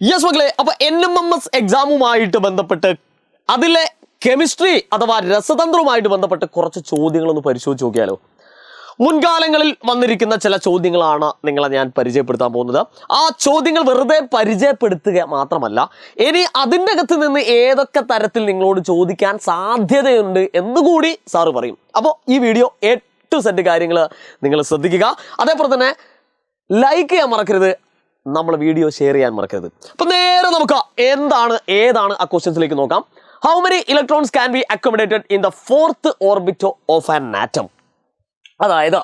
Yes മക്കളെ, അപ്പൊ NMMS എക്സാമുമായിട്ട് ബന്ധപ്പെട്ട് അതിലെ കെമിസ്ട്രി അഥവാ രസതന്ത്രവുമായിട്ട് ബന്ധപ്പെട്ട് കുറച്ച് ചോദ്യങ്ങളൊന്ന് പരിശോധിച്ച് നോക്കിയാലോ. മുൻകാലങ്ങളിൽ വന്നിരിക്കുന്ന ചില ചോദ്യങ്ങളാണ് നിങ്ങളെ ഞാൻ പരിചയപ്പെടുത്താൻ പോകുന്നത്. ആ ചോദ്യങ്ങൾ വെറുതെ പരിചയപ്പെടുത്തുക മാത്രമല്ല, ഇനി അതിൻ്റെ അകത്ത് നിന്ന് ഏതൊക്കെ തരത്തിൽ നിങ്ങളോട് ചോദിക്കാൻ സാധ്യതയുണ്ട് എന്നുകൂടി സാറ് പറയും. അപ്പോൾ ഈ വീഡിയോ A to Z കാര്യങ്ങൾ നിങ്ങൾ ശ്രദ്ധിക്കുക. അതേപോലെ തന്നെ ലൈക്ക് ചെയ്യാൻ മറക്കരുത്, നമ്മൾ വീഡിയോ ഷെയർ ചെയ്യാൻ മറക്കരുത്. അപ്പം നേരെ നമുക്ക് ഏതാണ് ആ ക്വസ്റ്റ്യൻസിലേക്ക് നോക്കാം. How many electrons can be accommodated in the fourth orbit of an atom? അതായത്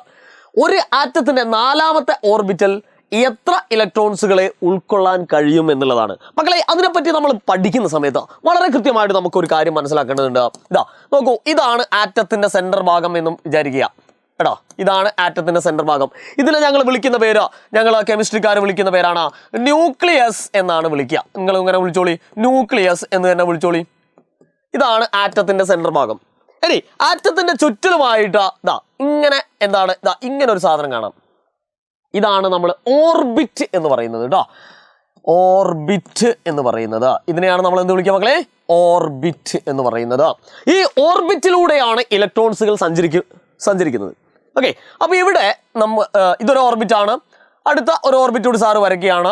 ഒരു ആറ്റത്തിന്റെ 4ാമത്തെ ഓർബിറ്റൽ എത്ര ഇലക്ട്രോൺസുകളെ ഉൾക്കൊള്ളാൻ കഴിയും എന്നുള്ളതാണ്. മക്കളെ, അതിനെപ്പറ്റി നമ്മൾ പഠിക്കുന്ന സമയത്ത് വളരെ കൃത്യമായിട്ട് നമുക്കൊരു കാര്യം മനസ്സിലാക്കേണ്ടതുണ്ട്. നോക്കൂ, ഇതാണ് ആറ്റത്തിന്റെ സെന്റർ ഭാഗം എന്നും വിചാരിക്കുക. എടാ, ഇതാണ് ആറ്റത്തിന്റെ സെന്റർ ഭാഗം. ഇതിനെ ഞങ്ങൾ വിളിക്കുന്ന പേര്, ഞങ്ങൾ കെമിസ്ട്രിക്കാർ വിളിക്കുന്ന പേരാണ് ന്യൂക്ലിയസ് എന്നാണ് വിളിക്കുക. നിങ്ങൾ ഇങ്ങനെ വിളിച്ചോളി, ന്യൂക്ലിയസ് എന്ന് തന്നെ വിളിച്ചോളി. ഇതാണ് ആറ്റത്തിന്റെ സെന്റർ ഭാഗം. ഇനി ആറ്റത്തിന്റെ ചുറ്റിലുമായിട്ട് ഇങ്ങനെ ഇങ്ങനെ ഒരു സാധനം കാണാം. ഇതാണ് നമ്മൾ ഓർബിറ്റ് എന്ന് പറയുന്നത് കേട്ടോ. ഓർബിറ്റ് എന്ന് പറയുന്നത് ഇതിനെയാണ് നമ്മൾ എന്ത് വിളിക്കുക മക്കളെ? ഓർബിറ്റ് എന്ന് പറയുന്നത്. ഈ ഓർബിറ്റിലൂടെയാണ് ഇലക്ട്രോൺസുകൾ സഞ്ചരിക്കുന്നത്. ഓക്കെ, അപ്പൊ ഇവിടെ ഇതൊരു ഓർബിറ്റ് ആണ്. അടുത്ത ഒരു ഓർബിറ്റോട് സാറ് വരയ്ക്കുകയാണ്.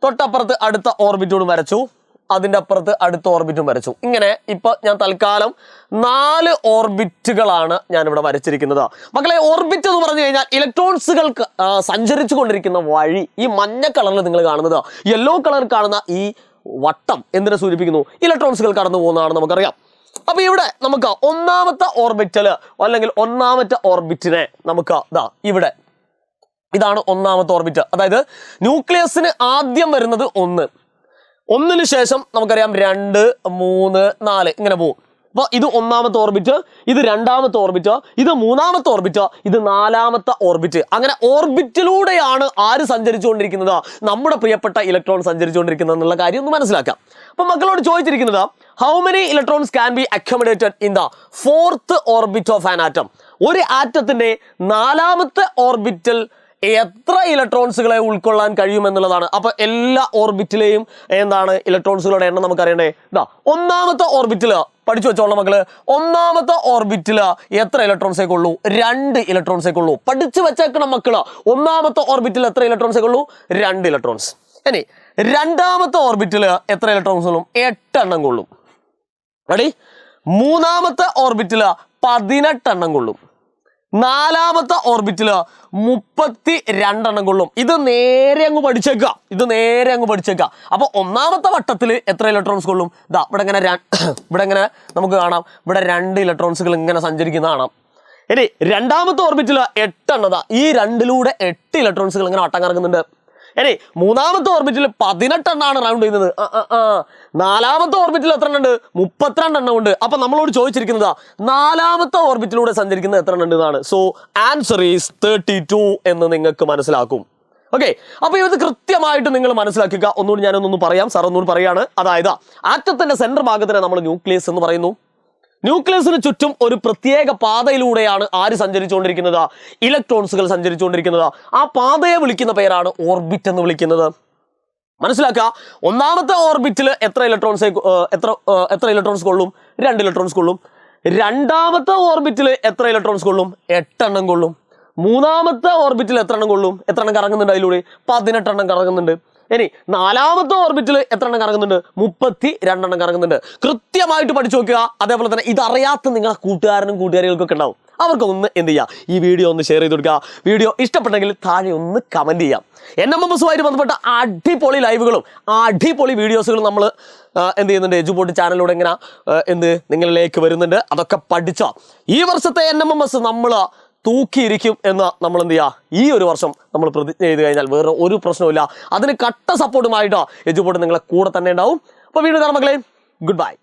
തൊട്ടപ്പുറത്ത് അടുത്ത ഓർബിറ്റോടും വരച്ചു, അതിൻ്റെ അപ്പുറത്ത് അടുത്ത ഓർബിറ്റും വരച്ചു. ഇങ്ങനെ ഇപ്പൊ ഞാൻ തൽക്കാലം 4 ഓർബിറ്റുകളാണ് ഞാനിവിടെ വരച്ചിരിക്കുന്നത്. മക്കളെ, ഓർബിറ്റ് എന്ന് പറഞ്ഞു കഴിഞ്ഞാൽ ഇലക്ട്രോൺസുകൾക്ക് സഞ്ചരിച്ചു കൊണ്ടിരിക്കുന്ന വഴി. ഈ മഞ്ഞ കളറിൽ നിങ്ങൾ കാണുന്നത്, യെല്ലോ കളറിൽ കാണുന്ന ഈ വട്ടം എന്തിനെ സൂചിപ്പിക്കുന്നു? ഇലക്ട്രോൺസുകൾ കടന്നു പോകുന്നതാണ് നമുക്കറിയാം. അപ്പൊ ഇവിടെ നമുക്ക് 1ാമത്തെ ഓർബിറ്റല് അല്ലെങ്കിൽ 1ാമത്തെ ഓർബിറ്റിനെ നമുക്ക് ഇവിടെ ഇതാണ് 1ാമത്തെ ഓർബിറ്റ്. അതായത് ന്യൂക്ലിയസിന് ആദ്യം വരുന്നത് 1, 1ന് ശേഷം നമുക്കറിയാം 2, 3, 4 ഇങ്ങനെ പോകും. അപ്പോൾ ഇത് 1ാമത്തെ ഓർബിറ്റ്, ഇത് 2ാമത്തെ ഓർബിറ്റ്, ഇത് 3ാമത്തെ ഓർബിറ്റ്, ഇത് 4ാമത്തെ ഓർബിറ്റ്. അങ്ങനെ ഓർബിറ്റിലൂടെയാണ് ആര് സഞ്ചരിച്ചുകൊണ്ടിരിക്കുന്നത്? നമ്മുടെ പ്രിയപ്പെട്ട ഇലക്ട്രോൺ സഞ്ചരിച്ചുകൊണ്ടിരിക്കുന്നത് എന്നുള്ള കാര്യം ഒന്ന് മനസ്സിലാക്കാം. അപ്പൊ മക്കളോട് ചോദിച്ചിരിക്കുന്നത്, how many electrons can be accommodated in the fourth orbit of an atom? ഒരു ആറ്റത്തിന്റെ 4ാമത്തെ ഓർബിറ്റിൽ എത്ര ഇലക്ട്രോൺസുകളെ ഉൾക്കൊള്ളാൻ കഴിയുമെന്നുള്ളതാണ്. അപ്പൊ എല്ലാ ഓർബിറ്റിലെയും ഇലക്ട്രോൺസുകളുടെ എണ്ണം നമുക്ക് അറിയണ്ടേ. 1ാമത്തെ ഓർബിറ്റില് പഠിച്ചു വെച്ചോളാം മക്കള്. 1ാമത്തെ ഓർബിറ്റില് എത്ര ഇലക്ട്രോൺസേക്ക് ഉള്ളൂ? 2 ഇലക്ട്രോൺസേക്ക് ഉള്ളൂ. പഠിച്ചു വെച്ചേക്കണം മക്കള്. 1ാമത്തെ ഓർബിറ്റിൽ എത്ര ഇലക്ട്രോൺസേക്ക് ഉള്ളൂ? 2 ഇലക്ട്രോൺസ്. ഇനി 2ാമത്തെ ഓർബിറ്റില് എത്ര ഇലക്ട്രോൺസ് ഉള്ളൂ? 8 എണ്ണം കൊള്ളും. റെഡി? 3ാമത്തെ ഓർബിറ്റില് 18 എണ്ണം കൊള്ളും. 4ാമത്തെ ഓർബിറ്റില് 32 എണ്ണം കൊള്ളും. ഇത് നേരെ അങ്ങ് പഠിച്ചേക്കുക. അപ്പൊ 1ാമത്തെ വട്ടത്തിൽ എത്ര ഇലക്ട്രോൺസ് കൊള്ളും? ഇവിടെ ഇങ്ങനെ നമുക്ക് കാണാം, ഇവിടെ 2 ഇലക്ട്രോൺസുകൾ ഇങ്ങനെ സഞ്ചരിക്കുന്ന കാണാം. ഇനി 2ാമത്തെ ഓർബിറ്റില് 8 എണ്ണതാ, ഈ 2ലൂടെ 8 ഇലക്ട്രോൺസുകൾ ഇങ്ങനെ വട്ടം കറങ്ങുന്നുണ്ട്. ഇനി 3ാമത്തെ ഓർബിറ്റിൽ 18 എണ്ണമാണ് റൗണ്ട് ചെയ്യുന്നത്. 4ാമത്തെ ഓർബിറ്റിൽ എത്ര എണ്ണം ഉണ്ട്? 32 എണ്ണം ഉണ്ട്. അപ്പൊ നമ്മളോട് ചോദിച്ചിരിക്കുന്നത് 4ാമത്തെ ഓർബിറ്റിലൂടെ സഞ്ചരിക്കുന്നത് എത്ര എണ്ണം ഉണ്ട് എന്നാണ്. സോ ആൻസർ ഈസ് 32 എന്ന് നിങ്ങൾക്ക് മനസ്സിലാക്കും. ഓക്കെ, അപ്പൊ ഇത് കൃത്യമായിട്ട് നിങ്ങൾ മനസ്സിലാക്കുക. ഒന്നുകൂടി ഞാനൊന്ന് പറയാം, സാർ ഒന്നുകൂടി പറയാണ്. അതായത് ആറ്റത്തിന്റെ സെന്റർ ഭാഗത്തിനെ നമ്മൾ ന്യൂക്ലിയസ് എന്ന് പറയുന്നു. ന്യൂക്ലിയസിന് ചുറ്റും ഒരു പ്രത്യേക പാതയിലൂടെയാണ് ആര് സഞ്ചരിച്ചുകൊണ്ടിരിക്കുന്നത്? ഇലക്ട്രോൺസുകൾ സഞ്ചരിച്ചുകൊണ്ടിരിക്കുന്നത്. ആ പാതയെ വിളിക്കുന്ന പേരാണ് ഓർബിറ്റ് എന്ന് വിളിക്കുന്നത്. മനസ്സിലാക്കുക. 1ാമത്തെ ഓർബിറ്റിൽ എത്ര ഇലക്ട്രോൺസ് കൊള്ളും? 2 ഇലക്ട്രോൺസ് കൊള്ളും. 2ാമത്തെ ഓർബിറ്റിൽ എത്ര ഇലക്ട്രോൺസ് കൊള്ളും? 8 എണ്ണം കൊള്ളും. 3ാമത്തെ ഓർബിറ്റിൽ എത്ര എണ്ണം കൊള്ളും? എത്ര എണ്ണം കറങ്ങുന്നുണ്ട്? അതിലൂടെ 18 എണ്ണം കറങ്ങുന്നുണ്ട്. ഇനി 4ാമത്തെ ഓർബിറ്റിൽ എത്ര എണ്ണം കറങ്ങുന്നുണ്ട്? 32 എണ്ണം കറങ്ങുന്നുണ്ട്. കൃത്യമായിട്ട് പഠിച്ചു നോക്കുക. അതേപോലെ തന്നെ ഇതറിയാത്ത നിങ്ങളെ കൂട്ടുകാരികൾക്കൊക്കെ ഉണ്ടാവും. അവർക്കൊന്ന് എന്ത് ചെയ്യുക, ഈ വീഡിയോ ഒന്ന് ഷെയർ ചെയ്ത് കൊടുക്കുക. വീഡിയോ ഇഷ്ടപ്പെട്ടെങ്കിൽ താഴെ ഒന്ന് കമന്റ് ചെയ്യാം. NMMSുമായിട്ട് ബന്ധപ്പെട്ട അടിപൊളി ലൈവുകളും അടിപൊളി വീഡിയോസുകളും നമ്മൾ എന്ത് ചെയ്യുന്നുണ്ട്, എജുപോർട്ട് ചാനലിലൂടെ ഇങ്ങനെ നിങ്ങളിലേക്ക് വരുന്നുണ്ട്. അതൊക്കെ പഠിച്ചോ. ഈ വർഷത്തെ NMMS നമ്മൾ തൂക്കിയിരിക്കും എന്ന് നമ്മൾ എന്ത് ചെയ്യുക, ഈ ഒരു വർഷം നമ്മൾ പ്രതിജ്ഞ ചെയ്ത് കഴിഞ്ഞാൽ വേറെ ഒരു പ്രശ്നവുമില്ല. അതിന് കട്ട സപ്പോർട്ടുമായിട്ടോ എജുപോർട്ട് നിങ്ങളെ കൂടെ തന്നെ ഉണ്ടാവും. അപ്പോൾ വീണ്ടും കാണാം മക്കളെ. Good bye.